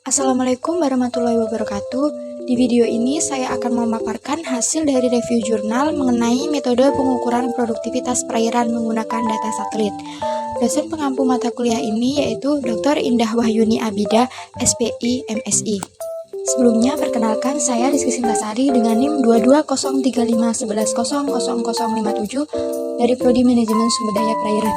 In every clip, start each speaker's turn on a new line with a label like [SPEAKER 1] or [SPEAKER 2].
[SPEAKER 1] Assalamualaikum warahmatullahi wabarakatuh. Di video ini saya akan memaparkan hasil dari review jurnal mengenai metode pengukuran produktivitas perairan menggunakan data satelit. Dosen pengampu mata kuliah ini yaitu Dr. Indah Wahyuni Abida, SPI, MSI. Sebelumnya, perkenalkan saya Rizky Sintasari dengan NIM 220351100057 dari Prodi Manajemen Sumber Daya Perairan.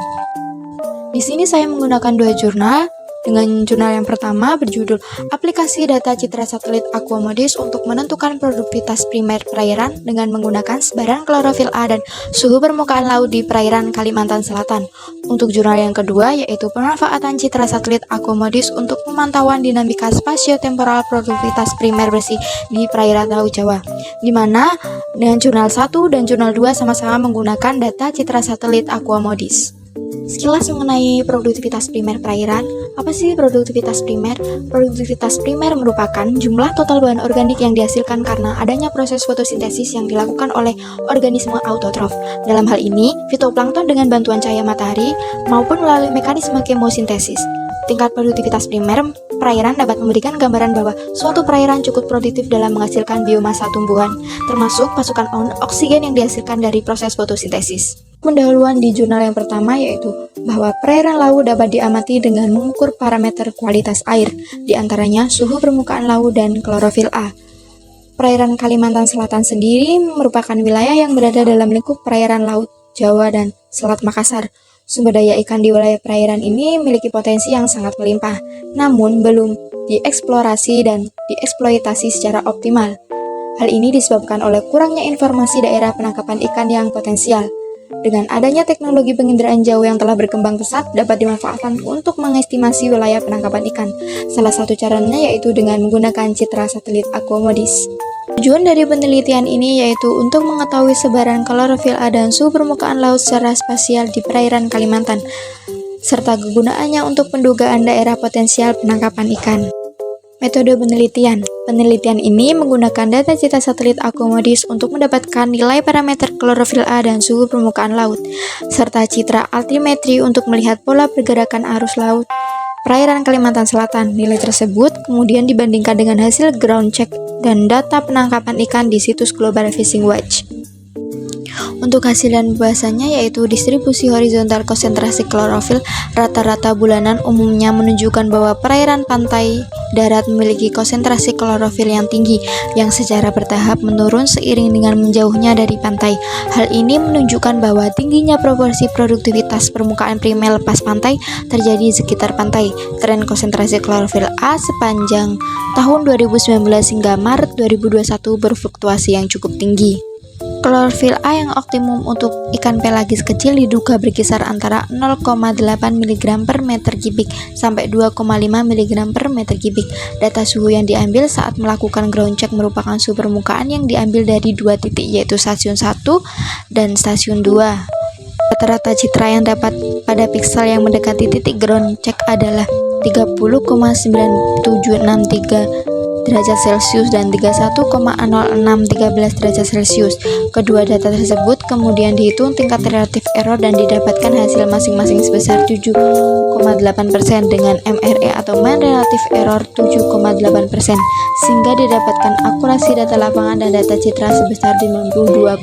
[SPEAKER 1] Di sini saya menggunakan dua jurnal. Dengan jurnal yang pertama berjudul Aplikasi Data Citra Satelit Aquamodis untuk menentukan produktivitas primer perairan dengan menggunakan sebaran klorofil A dan suhu permukaan laut di perairan Kalimantan Selatan. Untuk jurnal yang kedua yaitu Pemanfaatan Citra Satelit Aquamodis untuk pemantauan dinamika spasio-temporal produktivitas primer bersih di perairan Laut Jawa, di mana dengan jurnal 1 dan jurnal 2 sama-sama menggunakan data citra satelit Aquamodis. Sekilas mengenai produktivitas primer perairan. Apa sih produktivitas primer? Produktivitas primer merupakan jumlah total bahan organik yang dihasilkan karena adanya proses fotosintesis yang dilakukan oleh organisme autotrof. Dalam hal ini, fitoplankton dengan bantuan cahaya matahari maupun melalui mekanisme kemosintesis. Tingkat produktivitas primer perairan dapat memberikan gambaran bahwa suatu perairan cukup produktif dalam menghasilkan biomasa tumbuhan, termasuk pasukan oksigen yang dihasilkan dari proses fotosintesis. Pendahuluan di jurnal yang pertama yaitu bahwa perairan laut dapat diamati dengan mengukur parameter kualitas air, di antaranya suhu permukaan laut dan klorofil A. Perairan Kalimantan Selatan sendiri merupakan wilayah yang berada dalam lingkup perairan Laut Jawa dan Selat Makassar. Sumber daya ikan di wilayah perairan ini memiliki potensi yang sangat melimpah, namun belum dieksplorasi dan dieksploitasi secara optimal. Hal ini disebabkan oleh kurangnya informasi daerah penangkapan ikan yang potensial. Dengan adanya teknologi penginderaan jauh yang telah berkembang pesat dapat dimanfaatkan untuk mengestimasi wilayah penangkapan ikan. Salah satu caranya yaitu dengan menggunakan citra satelit Aquamodis. Tujuan dari penelitian ini yaitu untuk mengetahui sebaran klorofil A dan suhu permukaan laut secara spasial di perairan Kalimantan, serta kegunaannya untuk pendugaan daerah potensial penangkapan ikan. Metode penelitian. Penelitian ini menggunakan data citra satelit Aquamodis untuk mendapatkan nilai parameter klorofil A dan suhu permukaan laut, serta citra altimetri untuk melihat pola pergerakan arus laut perairan Kalimantan Selatan. Nilai tersebut kemudian dibandingkan dengan hasil ground check dan data penangkapan ikan di situs Global Fishing Watch. Untuk hasil dan bahasanya yaitu distribusi horizontal konsentrasi klorofil rata-rata bulanan umumnya menunjukkan bahwa perairan pantai darat memiliki konsentrasi klorofil yang tinggi yang secara bertahap menurun seiring dengan menjauhnya dari pantai. Hal ini menunjukkan bahwa tingginya proporsi produktivitas permukaan primer lepas pantai terjadi di sekitar pantai. Tren konsentrasi klorofil A sepanjang tahun 2019 hingga Maret 2021 berfluktuasi yang cukup tinggi. Klorofil A yang optimum untuk ikan pelagis kecil diduga berkisar antara 0,8 mg per meter kubik sampai 2,5 mg per meter kubik. Data suhu yang diambil saat melakukan ground check merupakan suhu permukaan yang diambil dari dua titik yaitu stasiun 1 dan stasiun 2. Rata-rata citra yang dapat pada piksel yang mendekati titik ground check adalah 30,9763 derajat Celcius dan 31,0613 derajat Celcius. Kedua data tersebut kemudian dihitung tingkat relatif error dan didapatkan hasil masing-masing sebesar 7,8% dengan MRE atau mean relative error 7,8%, sehingga didapatkan akurasi data lapangan dan data citra sebesar 52,2%.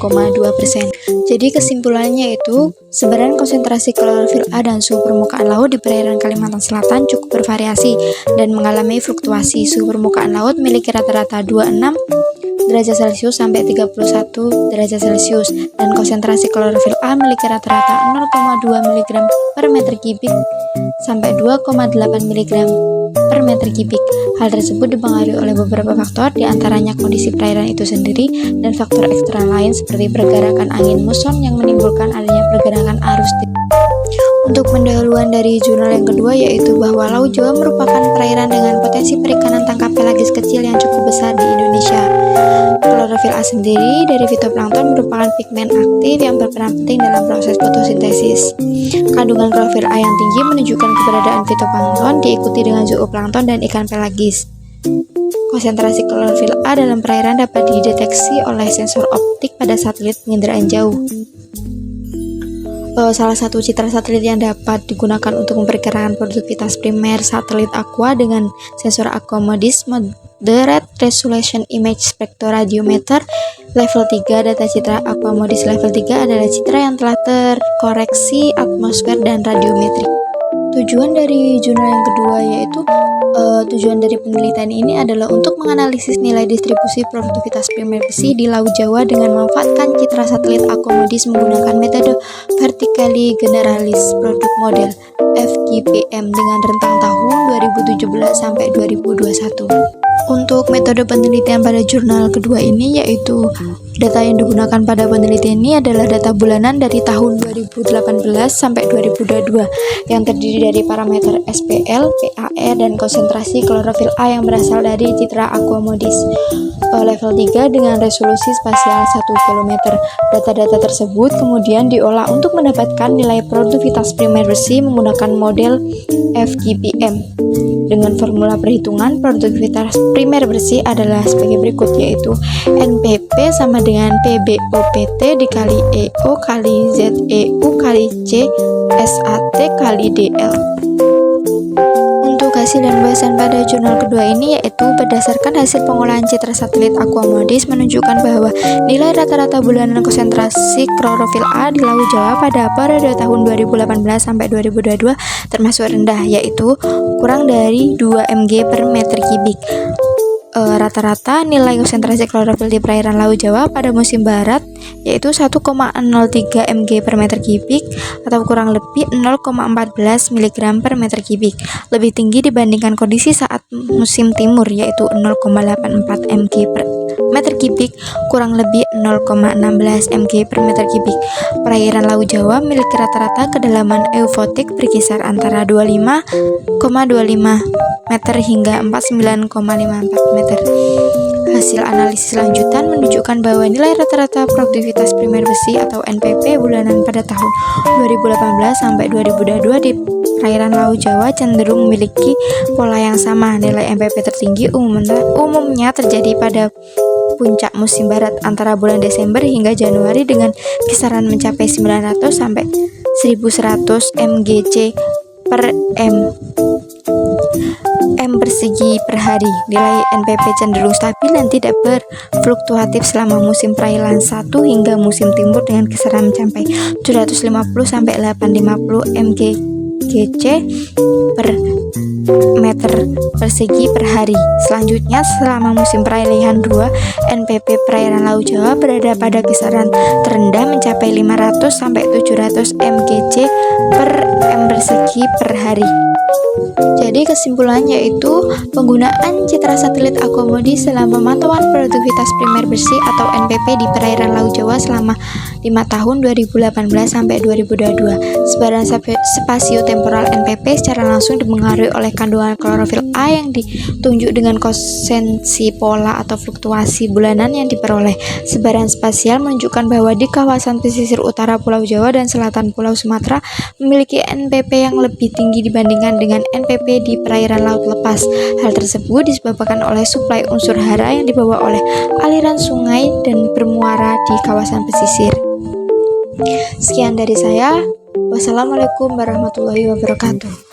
[SPEAKER 1] Jadi kesimpulannya itu sebaran konsentrasi klorofil A dan suhu permukaan laut di perairan Kalimantan Selatan cukup bervariasi dan mengalami fluktuasi. Suhu permukaan laut memiliki rata-rata 26 derajat Celcius sampai 31 derajat Celcius dan konsentrasi klorofil A memiliki rata-rata 0,2 mg per meter kubik sampai 2,8 mg per meter kubik. Hal tersebut dipengaruhi oleh beberapa faktor, diantaranya kondisi perairan itu sendiri dan faktor eksternal lain seperti pergerakan angin muson yang menimbulkan adanya pergerakan arus. Untuk pendahuluan dari jurnal yang kedua yaitu bahwa Laut Jawa merupakan perairan dengan potensi perikanan tangkap pelagis kecil yang cukup besar di Indonesia. Klorofil A sendiri dari fitoplankton merupakan pigmen aktif yang berperan penting dalam proses fotosintesis. Kandungan klorofil A yang tinggi menunjukkan keberadaan fitoplankton diikuti dengan zooplankton dan ikan pelagis. Konsentrasi klorofil A dalam perairan dapat dideteksi oleh sensor optik pada satelit penginderaan jauh. salah satu citra satelit yang dapat digunakan untuk memperkirakan produktivitas primer satelit Aqua dengan sensor Aqua MODIS Moderate Resolution Image Spectroradiometer level 3. Data citra Aqua MODIS level 3 adalah citra yang telah terkoreksi atmosfer dan radiometrik. Tujuan dari jurnal yang kedua yaitu tujuan dari penelitian ini adalah untuk menganalisis nilai distribusi produktivitas primer besi di Laut Jawa dengan memanfaatkan citra satelit Aqua MODIS menggunakan metode Vertically Generalized Product Model (FGPM) dengan rentang tahun 2017 sampai 2021. Untuk metode penelitian pada jurnal kedua ini yaitu data yang digunakan pada penelitian ini adalah data bulanan dari tahun 2018 sampai 2022 yang terdiri dari parameter SPL, PAR, dan konsentrasi klorofil A yang berasal dari citra Aqua MODIS level 3 dengan resolusi spasial 1 km. Data-data tersebut kemudian diolah untuk mendapatkan nilai produktivitas primer besi menggunakan model FGPM. Dengan formula perhitungan produktivitas primer besi adalah sebagai berikut, yaitu NPP sama dengan PBOPT dikali EO kali ZEU kali C SAT kali DL. Untuk hasil dan bahasan pada jurnal kedua ini yaitu berdasarkan hasil pengolahan citra satelit Aqua MODIS menunjukkan bahwa nilai rata-rata bulanan konsentrasi klorofil A di Laut Jawa pada periode tahun 2018 sampai 2022 termasuk rendah, yaitu kurang dari 2 mg per meter kubik. Rata-rata nilai konsentrasi klorofil di perairan Laut Jawa pada musim barat yaitu 1,03 mg per meter kubik atau kurang lebih 0,14 mg per meter kubik, lebih tinggi dibandingkan kondisi saat musim timur yaitu 0,84 mg per meter kubik, kurang lebih 0,16 mg per meter kubik. Perairan Laut Jawa memiliki rata-rata kedalaman eufotik berkisar antara 25,25 meter hingga 49,54 meter. Hasil analisis lanjutan menunjukkan bahwa nilai rata-rata produktivitas primer besi atau NPP bulanan pada tahun 2018 sampai 2022 di perairan Laut Jawa cenderung memiliki pola yang sama. Nilai NPP tertinggi umumnya terjadi pada puncak musim barat antara bulan Desember hingga Januari dengan kisaran mencapai 900 sampai 1100 mgc per m persegi per hari. Nilai NPP cenderung stabil dan tidak berfluktuatif selama musim perairan 1 hingga musim timur dengan kisaran mencapai 750 sampai 850 mgc per meter persegi per hari. Selanjutnya, selama musim peralihan 2, NPP perairan Laut Jawa berada pada kisaran terendah mencapai 500 sampai 700 mgc per m persegi per hari. Jadi kesimpulannya yaitu penggunaan citra satelit Aqua MODIS selama pemantauan produktivitas primer besi atau NPP di perairan Laut Jawa selama 5 tahun 2018 sampai 2022. Sebaran spasio-temporal NPP secara langsung dipengaruhi oleh kandungan klorofil A yang ditunjuk dengan konsensi pola atau fluktuasi bulanan yang diperoleh. Sebaran spasial menunjukkan bahwa di kawasan pesisir utara Pulau Jawa dan selatan Pulau Sumatera memiliki NPP yang lebih tinggi dibandingkan dengan NPP di perairan laut lepas. Hal tersebut disebabkan oleh suplai unsur hara yang dibawa oleh aliran sungai dan bermuara di kawasan pesisir. Sekian dari saya. Wassalamualaikum warahmatullahi wabarakatuh.